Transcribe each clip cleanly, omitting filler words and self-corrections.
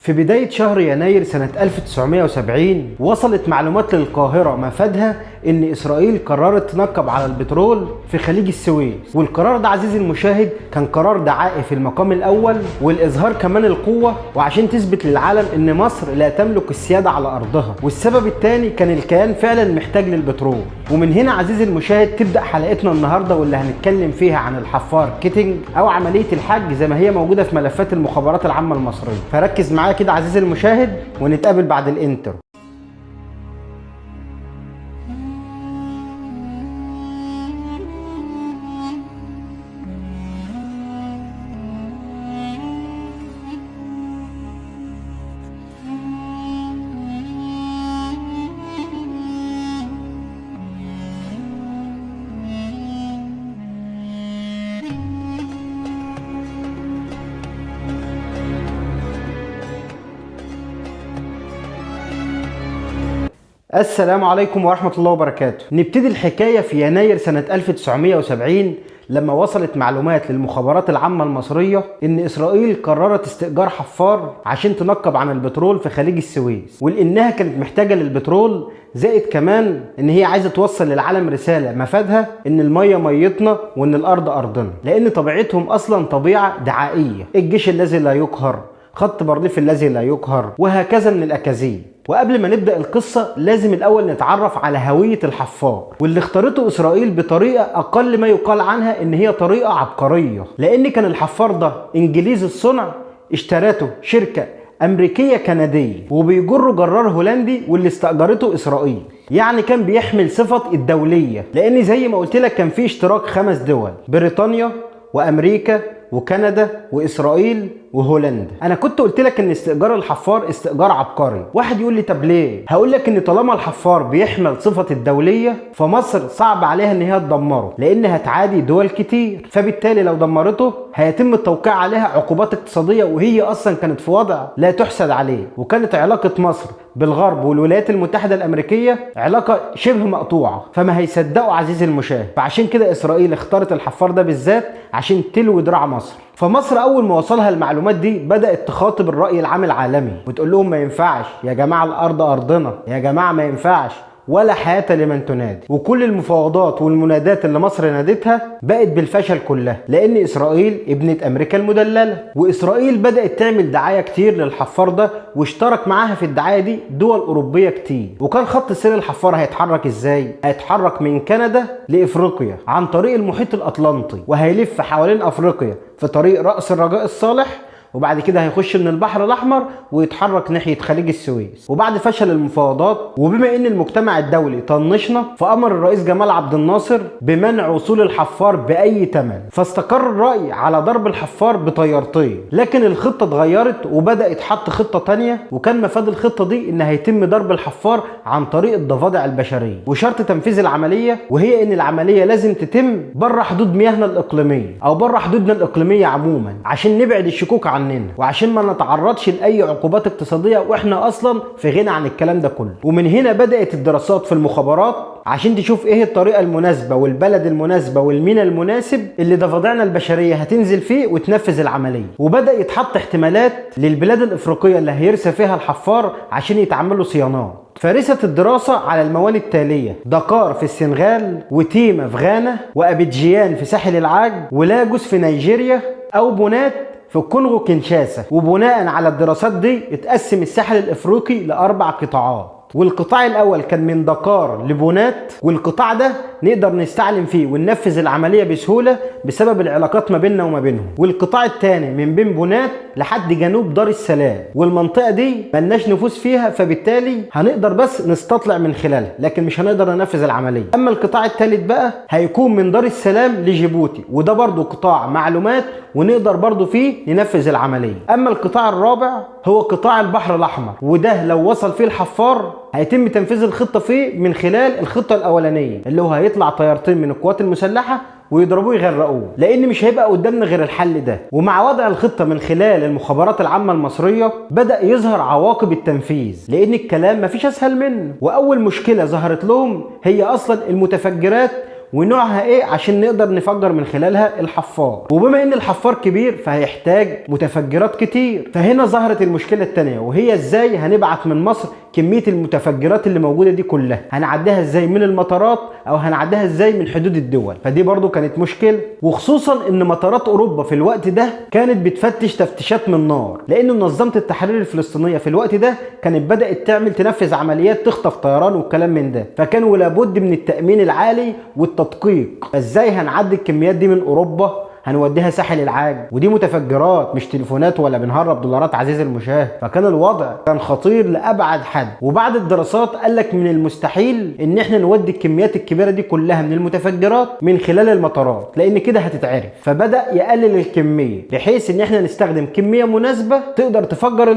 في بداية شهر يناير سنة 1970 وصلت معلومات للقاهرة مفادها إن إسرائيل قررت تنقب على البترول في خليج السويس، والقرار ده عزيزي المشاهد كان قرار دعائي في المقام الأول والإظهار كمان القوة، وعشان تثبت للعالم إن مصر لا تملك السيادة على أرضها. والسبب الثاني كان الكيان فعلا محتاج للبترول. ومن هنا عزيزي المشاهد تبدأ حلقتنا النهاردة واللي هنتكلم فيها عن الحفار كيتنج أو عملية الحج زي ما هي موجودة في ملفات المخابرات العامة المصرية. فركز معايا كده عزيزي المشاهد ونتقابل بعد الانترو. السلام عليكم ورحمة الله وبركاته. نبتدي الحكاية في يناير سنة 1970 لما وصلت معلومات للمخابرات العامة المصرية إن إسرائيل قررت استئجار حفار عشان تنقب عن البترول في خليج السويس، ولأنها كانت محتاجة للبترول، زائد كمان إن هي عايزة توصل للعالم رسالة مفادها إن المية ميتنا وإن الأرض أرضنا، لأن طبيعتهم أصلا طبيعة دعائية، الجيش الذي لا يقهر، خط برديف الذي لا يقهر، وهكذا من الأكاذيب. وقبل ما نبدأ القصة لازم الأول نتعرف على هوية الحفار، واللي اختارته إسرائيل بطريقة أقل ما يقال عنها إن هي طريقة عبقرية، لأن كان الحفار ده إنجليزي الصنع، اشترته شركة أمريكية كندية وبيجر جرار هولندي واللي استأجرته إسرائيل. يعني كان بيحمل صفة الدولية، لأن زي ما قلت لك كان فيه اشتراك 5 دول: بريطانيا وأمريكا وكندا وإسرائيل وهولندا. انا كنت قلت لك ان استئجار الحفار استئجار عبقري. واحد يقول لي طب ليه؟ هقول لك ان طالما الحفار بيحمل صفة الدولية فمصر صعب عليها ان هي تدمره، لان هتعادي دول كتير، فبالتالي لو دمرته هيتم التوقيع عليها عقوبات اقتصادية، وهي اصلا كانت في وضع لا تحسد عليه. وكانت علاقة مصر بالغرب والولايات المتحدة الامريكية علاقة شبه مقطوعة، فما هيصدقوا عزيزي المشاهد. فعشان كده اسرائيل اختارت الحفار ده بالذات عشان تلوي دراع مصر. فمصر اول ما وصلها المعلومات دي بدأت تخاطب الرأي العام العالمي وتقول لهم ما ينفعش يا جماعة، الارض ارضنا يا جماعة، ما ينفعش، ولا حياة لمن تنادي. وكل المفاوضات والمنادات اللي مصر نادتها بقت بالفشل كلها، لان اسرائيل ابنة امريكا المدللة. واسرائيل بدأت تعمل دعاية كتير للحفار ده، واشترك معاها في الدعاية دي دول اوروبية كتير. وكان خط سير الحفار هيتحرك ازاي؟ هيتحرك من كندا لافريقيا عن طريق المحيط الاطلنطي، وهيلف حوالين افريقيا في طريق رأس الرجاء الصالح، وبعد كده هيخش من البحر الأحمر ويتحرك ناحية خليج السويس. وبعد فشل المفاوضات وبما ان المجتمع الدولي طنشنا، فأمر الرئيس جمال عبد الناصر بمنع وصول الحفار بأي ثمن، فاستقر الرأي على ضرب الحفار بطيارتين. لكن الخطة اتغيرت وبدأ يتحط خطة تانية، وكان مفاد الخطة دي ان هيتم ضرب الحفار عن طريق الضفادع البشرية، وشرط تنفيذ العملية وهي ان العملية لازم تتم بره حدود مياهنا الإقليمية أو بره حدودنا الإقليمية عموما، عشان نبعد الشكوك عننا وعشان ما نتعرضش لاي عقوبات اقتصاديه، واحنا اصلا في غنى عن الكلام ده كله. ومن هنا بدات الدراسات في المخابرات عشان تشوف ايه الطريقه المناسبه والبلد المناسبه والمينا المناسب اللي ضفادعنا البشريه هتنزل فيه وتنفذ العمليه. وبدا يتحط احتمالات للبلاد الافريقيه اللي هيرسى فيها الحفار عشان يتعملوا صيانات. فرست الدراسة على الموانئ التالية: دكار في السنغال، وتيما في غانا، وأبيجيان في ساحل العاج، ولاجوس في نيجيريا، أو بونات في الكونغو كينشاسا. وبناء على الدراسات دي اتقسم الساحل الافريقي ل4 قطاعات، والقطاع الاول كان من دكار لبونات، والقطاع ده نقدر نستعلم فيه وننفذ العمليه بسهوله بسبب العلاقات ما بيننا وما بينهم. والقطاع الثاني من بين بونات لحد جنوب دار السلام، والمنطقه دي ملناش نفوذ فيها، فبالتالي هنقدر بس نستطلع من خلالها لكن مش هنقدر ننفذ العمليه. اما القطاع الثالث بقى هيكون من دار السلام لجيبوتي، وده برضو قطاع معلومات ونقدر برضو فيه ننفذ العمليه. اما القطاع الرابع هو قطاع البحر الاحمر، وده لو وصل فيه الحفار هيتم تنفيذ الخطة فيه من خلال الخطة الأولانية، اللي هو هيطلع طيارتين من القوات المسلحة ويضربوه يغرقوه، لان مش هيبقى قدامنا غير الحل ده. ومع وضع الخطة من خلال المخابرات العامة المصرية بدأ يظهر عواقب التنفيذ، لان الكلام مفيش اسهل منه. واول مشكلة ظهرت لهم هي اصلا المتفجرات ونوعها ايه عشان نقدر نفجر من خلالها الحفار. وبما ان الحفار كبير فهيحتاج متفجرات كتير. فهنا ظهرت المشكله الثانيه، وهي ازاي هنبعت من مصر كميه المتفجرات اللي موجوده دي كلها؟ هنعديها ازاي من المطارات او هنعديها ازاي من حدود الدول؟ فدي برضو كانت مشكله، وخصوصا ان مطارات اوروبا في الوقت ده كانت بتفتش تفتيشات من نار، لان منظمه التحرير الفلسطينيه في الوقت ده كانت بدات تنفذ عمليات تخطف طيران والكلام من ده، فكانوا لابد من التامين العالي والتدقيق. ازاي هنعدي الكميات دي من اوروبا؟ هنوديها ساحل العاج، ودي متفجرات مش تليفونات ولا بنهرب دولارات عزيزي المشاهد. فكان الوضع كان خطير لابعد حد. وبعد الدراسات قال لك من المستحيل ان احنا نودي الكميات الكبيره دي كلها من المتفجرات من خلال المطارات، لان كده هتتعرف. فبدا يقلل الكميه بحيث ان احنا نستخدم كميه مناسبه تقدر تفجر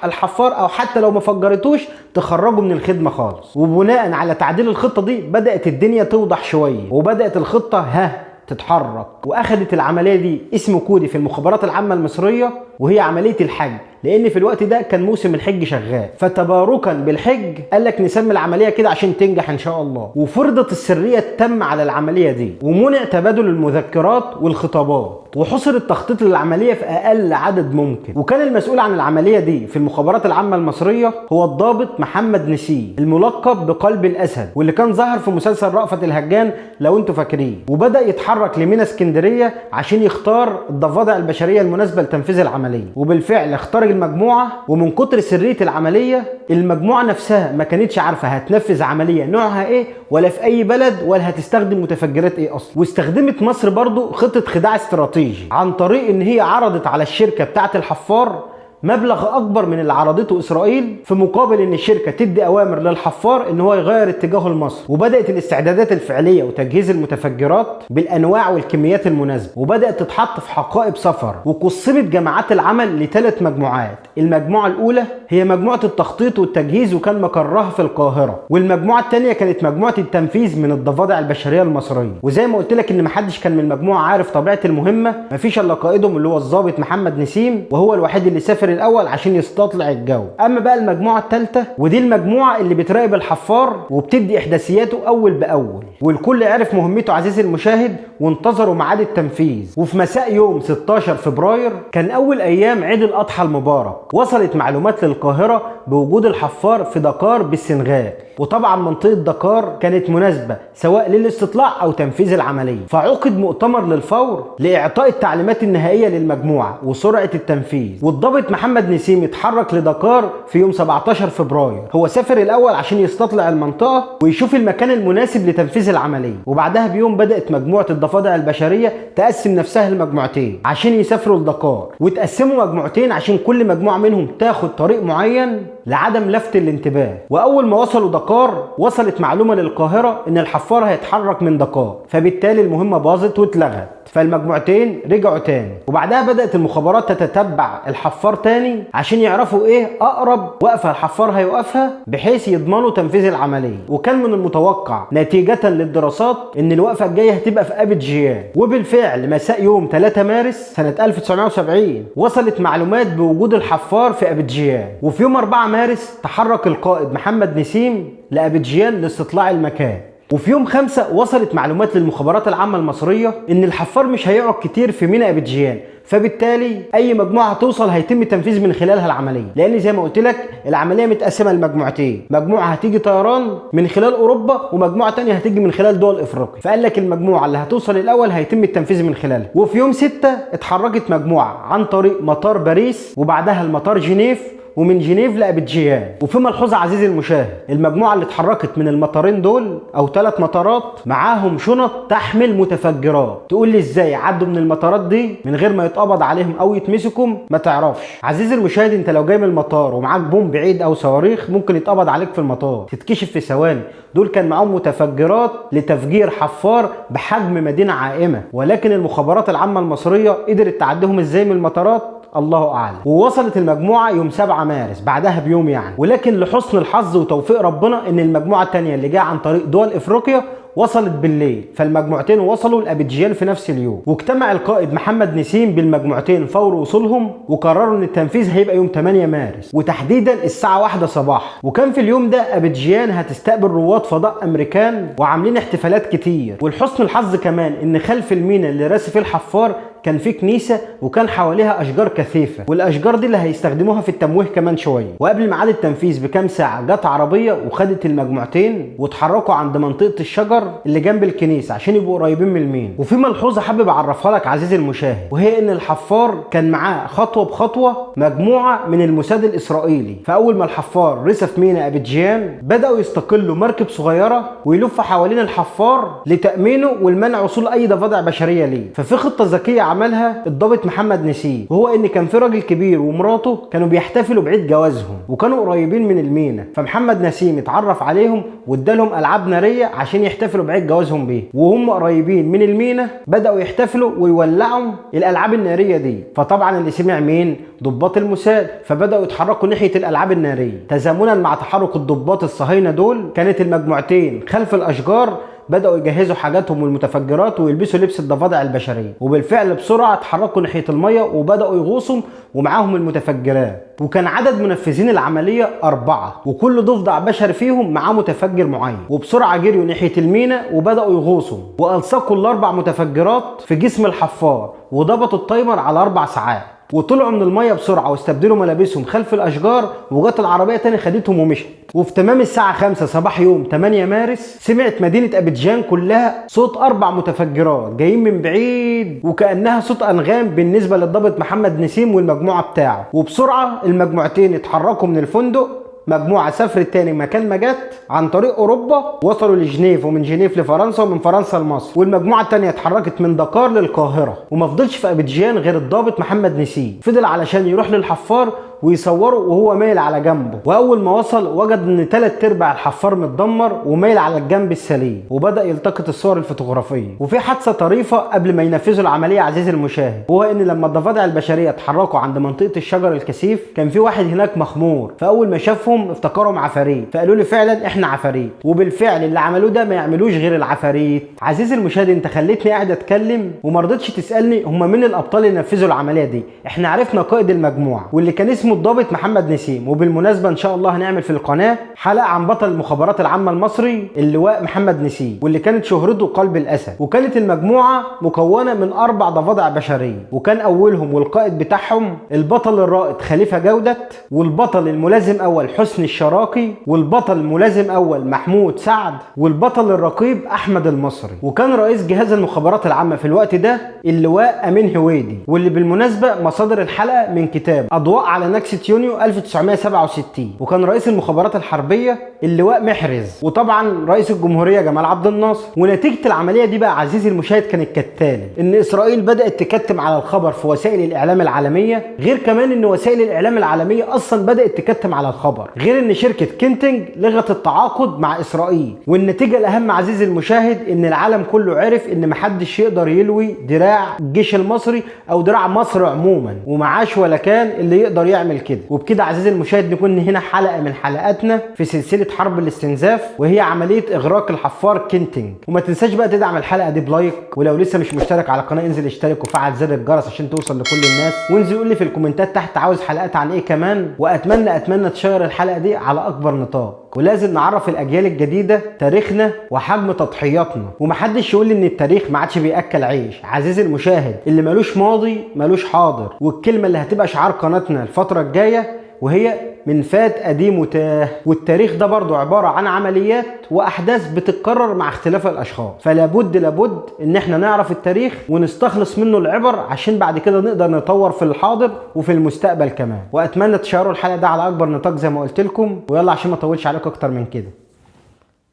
الحفار، او حتى لو ما فجرتوش تخرجه من الخدمه خالص. وبناء على تعديل الخطه دي بدات الدنيا توضح شويه، وبدات الخطه تتحرك. واخدت العمليه دي اسم كودي في المخابرات العامه المصريه، وهي عمليه الحج، لان في الوقت ده كان موسم الحج شغال. فتباركا بالحج قال لك نسمي العمليه كده عشان تنجح ان شاء الله. وفرضت السريه التامه على العمليه دي، ومنع تبادل المذكرات والخطابات، وحصر التخطيط للعمليه في اقل عدد ممكن. وكان المسؤول عن العمليه دي في المخابرات العامه المصريه هو الضابط محمد نسيم، الملقب بقلب الاسد، واللي كان ظهر في مسلسل رأفت الهجان لو انتوا فاكرين. وبدا يتحرك لمينا اسكندريه عشان يختار الضفادع البشريه المناسبه لتنفيذ العمليه. وبالفعل اختار المجموعه، ومن كتر سريه العمليه المجموعه نفسها ما كانتش عارفه هتنفذ عمليه نوعها ايه، ولا في اي بلد، ولا هتستخدم متفجرات ايه اصلا. واستخدمت مصر برضو خطه خداع استراتيجي عن طريق ان هي عرضت على الشركه بتاعه الحفار مبلغ اكبر من اللي عرضته اسرائيل، في مقابل ان الشركه تدي اوامر للحفار ان هو يغير اتجاهه لمصر. وبدات الاستعدادات الفعليه وتجهيز المتفجرات بالانواع والكميات المناسبه، وبدات تتحط في حقائب سفر. وقسمت جماعات العمل لثلاث مجموعات. المجموعه الاولى هي مجموعه التخطيط والتجهيز، وكان مقرها في القاهره. والمجموعه الثانيه كانت مجموعه التنفيذ من الضفادع البشريه المصريه. وزي ما قلت لك ان محدش كان من المجموعه عارف طبيعه المهمه، مفيش الا قائدهم اللي هو الضابط محمد نسيم، وهو الوحيد اللي سافر الاول عشان يستطلع الجو. اما بقى المجموعه الثالثه، ودي المجموعه اللي بتراقب الحفار وبتدي احداثياته اول باول، والكل عرف مهمته عزيزي المشاهد وانتظروا ميعاد التنفيذ. وفي مساء يوم 16 فبراير كان اول ايام عيد الاضحى المبارك، وصلت معلومات للقاهره بوجود الحفار في دكار بالسنغال. وطبعا منطقه دكار كانت مناسبه سواء للاستطلاع او تنفيذ العمليه. فعقد مؤتمر للفور لاعطاء التعليمات النهائيه للمجموعه وسرعه التنفيذ. والضابط محمد نسيم اتحرك لدكار في يوم 17 فبراير. هو سافر الاول عشان يستطلع المنطقه ويشوف المكان المناسب لتنفيذ العمليه. وبعدها بيوم بدات مجموعه الضفادع البشريه تقسم نفسها لمجموعتين عشان يسافروا لدكار، وتقسموا مجموعتين عشان كل مجموعه منهم تاخد طريق معين لعدم لفت الانتباه. واول ما وصلوا دكار وصلت معلومه للقاهره ان الحفار هيتحرك من دكار، فبالتالي المهمه باظت واتلغت. فالمجموعتين رجعوا تاني. وبعدها بدأت المخابرات تتتبع الحفار تاني عشان يعرفوا ايه اقرب وقفة الحفار هيوقفها بحيث يضمنوا تنفيذ العملية. وكان من المتوقع نتيجة للدراسات ان الوقفة الجاية هتبقى في أبيجيان. وبالفعل مساء يوم 3 مارس سنة 1970 وصلت معلومات بوجود الحفار في أبيجيان. وفي يوم 4 مارس تحرك القائد محمد نسيم لأبيجيان لاستطلاع المكان. وفي يوم 5 وصلت معلومات للمخابرات العامة المصرية ان الحفار مش هيقعد كتير في ميناء أبيجيان، فبالتالي اي مجموعه هتوصل هيتم التنفيذ من خلالها العمليه. لان زي ما قلت لك العمليه متقسمه لمجموعتين، مجموعه هتيجي طيران من خلال اوروبا ومجموعه ثانيه هتيجي من خلال دول افريقيا. فقال لك المجموعه اللي هتوصل الاول هيتم التنفيذ من خلالها. وفي يوم 6 اتحركت مجموعه عن طريق مطار باريس وبعدها المطار جنيف، ومن جنيف لأبيجيان. وفي ملحوظة عزيزي المشاهد، المجموعة اللي اتحركت من المطارين دول أو 3 مطارات معاهم شنط تحمل متفجرات. تقول لي ازاي عدوا من المطارات دي من غير ما يتقبض عليهم أو يتمسكوا؟ ما تعرفش عزيزي المشاهد، انت لو جاي من المطار ومعاك بوم بعيد أو صواريخ ممكن يتقبض عليك في المطار، تتكشف في ثواني. دول كان معاهم متفجرات لتفجير حفار بحجم مدينة عائمة، ولكن المخابرات العامة المصرية قدرت تعديهم ازاي من المطارات الله اعلم. ووصلت المجموعه يوم 7 مارس بعدها بيوم يعني. ولكن لحسن الحظ وتوفيق ربنا ان المجموعه الثانيه اللي جايه عن طريق دول افريقيا وصلت بالليل، فالمجموعتين وصلوا لأبيجيان في نفس اليوم. واجتمع القائد محمد نسيم بالمجموعتين فور وصولهم، وقرروا ان التنفيذ هيبقى يوم 8 مارس وتحديدا الساعة 1 صباحا. وكان في اليوم ده أبيجيان هتستقبل رواد فضاء امريكان وعاملين احتفالات كتير. ولحسن الحظ كمان ان خلف الميناء اللي راسي فيه الحفار كان في كنيسة وكان حواليها أشجار كثيفة، والأشجار دي اللي هيستخدموها في التمويه كمان شوية. وقبل ميعاد التنفيذ بكام ساعة جت عربية وخدت المجموعتين واتحركوا عند منطقة الشجر اللي جنب الكنيسة عشان يبقوا قريبين من المينا. وفي ملحوظة حابب أعرفها لك عزيزي المشاهد، وهي إن الحفار كان معاه خطوة بخطوة مجموعة من الموساد الإسرائيلي. فأول ما الحفار رسف ميناء أبيجيان بدأوا يستقلوا مركب صغيرة ويلفوا حوالين الحفار لتأمينه والمنع وصول أي ضفادع بشرية ليه. ففي خطة ذكية عملها الضابط محمد نسيم، وهو ان كان في راجل كبير ومراته كانوا بيحتفلوا بعيد جوازهم وكانوا قريبين من المينا، فمحمد نسيم اتعرف عليهم وادالهم العاب ناريه عشان يحتفلوا بعيد جوازهم بيه. وهم قريبين من المينا بداوا يحتفلوا ويولعوا الالعاب الناريه دي. فطبعا اللي سمع مين؟ ضباط الموساد، فبداوا يتحركوا ناحيه الالعاب الناريه. تزامنا مع تحرك الضباط الصهاينه دول كانت المجموعتين خلف الاشجار بدأوا يجهزوا حاجاتهم والمتفجرات ويلبسوا لبس الضفادع البشرية. وبالفعل بسرعة اتحركوا ناحية المية وبدأوا يغوصوا ومعاهم المتفجرات. وكان عدد منفذين العملية 4، وكل ضفدع بشري فيهم معاه متفجر معين. وبسرعة جريوا ناحية الميناء وبدأوا يغوصوا وألصقوا ال4 متفجرات في جسم الحفار وضبطوا التايمر على 4 ساعات. وطلعوا من الميه بسرعه واستبدلوا ملابسهم خلف الاشجار، وجت العربيه تاني خدتهم ومشت. وفي تمام الساعه 5 صباح يوم 8 مارس سمعت مدينه أبيجيان كلها صوت 4 متفجرات جايين من بعيد وكانها صوت انغام بالنسبه للضابط محمد نسيم والمجموعه بتاعه. وبسرعه المجموعتين اتحركوا من الفندق. مجموعة سافرت تاني مكان ما جت عن طريق أوروبا، وصلوا لجنيف ومن جنيف لفرنسا ومن فرنسا لمصر. والمجموعة التانية اتحركت من دكار للقاهرة. وما فضلش في أبيجيان غير الضابط محمد نسيم، فضل علشان يروح للحفار ويصوره وهو مايل على جنبه. واول ما وصل وجد ان 3/4 الحفار متدمر ومايل على الجنب السليم، وبدا يلتقط الصور الفوتوغرافيه. وفي حادثه طريفه قبل ما ينفذوا العمليه عزيزي المشاهد، وهو ان لما الضفادع البشريه اتحركوا عند منطقه الشجر الكثيف كان في واحد هناك مخمور، فاول ما شافهم افتكرهم عفاريت، فقالوا له فعلا احنا عفاريت. وبالفعل اللي عملوه ده ما يعملوش غير العفاريت. عزيزي المشاهد انت خليتني قاعد اتكلم وما رضيتش تسالني هم مين الابطال اللي نفذوا العمليه دي. احنا عرفنا قائد المجموعه واللي كان اسمه الضابط محمد نسيم. وبالمناسبه ان شاء الله هنعمل في القناه حلقه عن بطل المخابرات العامه المصري اللواء محمد نسيم، واللي كانت شهرته قلب الاسد. وكانت المجموعه مكونه من 4 ضفادع بشريه، وكان اولهم والقائد بتاعهم البطل الرائد خليفه جودت، والبطل الملازم اول حسني الشراقي، والبطل الملازم اول محمود سعد، والبطل الرقيب احمد المصري. وكان رئيس جهاز المخابرات العامه في الوقت ده اللواء امين هويدي، واللي بالمناسبه مصادر الحلقه من كتاب اضواء على نكسه يونيو 1967. وكان رئيس المخابرات الحربيه اللواء محرز، وطبعا رئيس الجمهوريه جمال عبد الناصر. ونتيجه العمليه دي بقى عزيزي المشاهد كانت كالتالي: ان اسرائيل بدات تكتم على الخبر في وسائل الاعلام العالميه، غير كمان ان وسائل الاعلام العالميه اصلا بدات تكتم على الخبر، غير ان شركه كينتنج لغت التعاقد مع اسرائيل. والنتيجه الاهم عزيزي المشاهد ان العالم كله عرف ان محدش يقدر يلوي دراع الجيش المصري او دراع مصر عموما، ومعاش ولا كان اللي يقدر يعمل كده. وبكده عزيزي المشاهد نكون هنا حلقه من حلقاتنا في سلسله حرب الاستنزاف، وهي عمليه اغراق الحفار كينتنج. وما تنساش بقى تدعم الحلقه دي بلايك، ولو لسه مش مشترك على القناه انزل اشترك وفعل زر الجرس عشان توصل لكل الناس. وانزل قول لي في الكومنتات تحت عاوز حلقات عن ايه كمان، واتمنى تشير الحلقه دي على اكبر نطاق. ولازم نعرف الاجيال الجديده تاريخنا وحجم تضحياتنا، ومحدش يقول لي ان التاريخ ما عادش بياكل عيش. عزيزي المشاهد اللي ملوش ماضي ملوش حاضر. والكلمه اللي هتبقى شعار قناتنا الفتره الجايه وهي من فات قديم وتاه. والتاريخ ده برضو عبارة عن عمليات وأحداث بتتكرر مع اختلاف الأشخاص، فلا بد إن احنا نعرف التاريخ ونستخلص منه العبر عشان بعد كده نقدر نطور في الحاضر وفي المستقبل كمان. وأتمنى تشاركوا الحلقة ده على أكبر نطاق زي ما قلت لكم، ويلا عشان ما أطولش عليكم أكتر من كده.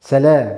سلام.